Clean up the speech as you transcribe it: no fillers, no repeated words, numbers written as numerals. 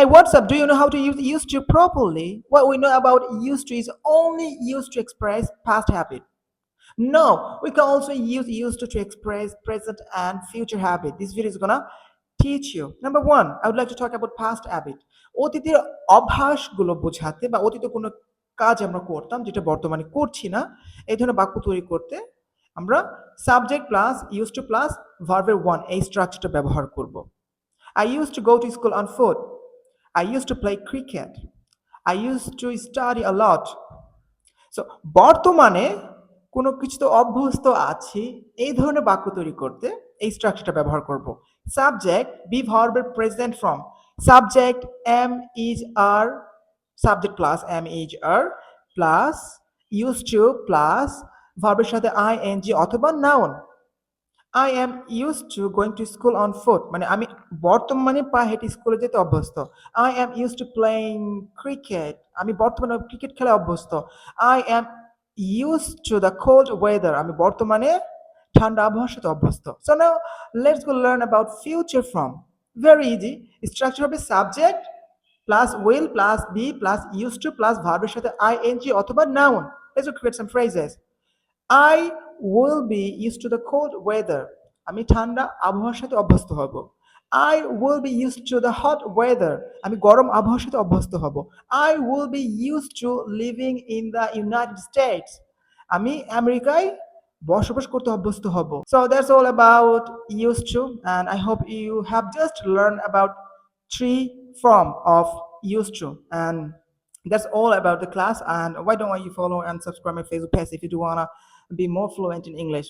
Hey, what's up? Do you know how to use used to properly? What we know about used to is only used to express past habit. No, we can also use used to express present and future habit. This video is gonna teach you. Number one, I would like to talk about past habit. অতীতের অভ্যাসগুলো বোঝাতে বা অতীতে কোনো কাজ আমরা করতাম যেটা বর্তমানে করছি না, এই ধরনের বাক্য তৈরি করতে আমরা subject plus use to plus ভার্বের ওয়ান এই স্ট্রাকচারটা ব্যবহার করব। I used to go to school on foot. I used to play cricket. I used to study a lot. So বর্তমানে কোনো কিছুতে অভ্যস্ত আছি এই ধরনের বাক্য তৈরি করতে এই স্ট্রাকচারটা ব্যবহার করব। সাবজেক্ট বি ভার্বের present form, subject am is are, subject plus am is are plus use to plus ভার্বের সাথে আই এন জি অথবা noun. I am use to going to school on foot, মানে আমি বর্তমানে পা হেঁটে স্কুলে যেতে অভ্যস্ত। I am use to playing cricket, আমি বর্তমানে ক্রিকেট খেলায় অভ্যস্ত। I am use to the cold weather, আমি বর্তমানে ঠান্ডা আবহাওয়ার সাথে অভ্যস্ত। So now let's go learn about future form. Very easy. Structure হবে subject plus will plus be plus use to plus ভার্বের সাথে আই এন জি অথবা noun. Let's go create some phrases. I will be used to the cold weather. আমি ঠান্ডা আবহাওয়ার সাথে অভ্যস্ত হব। I will be used to the hot weather. আমি গরম আবহাওয়ার সাথে অভ্যস্ত হব। I will be used to living in the United States. আমি আমেরিকায় বসবাস করতে অভ্যস্ত হব। So that's all about used to, and I hope you have just learned about three form of used to, and that's all about the class. And why don't you follow and subscribe my Facebook page if you do wanna be more fluent in English.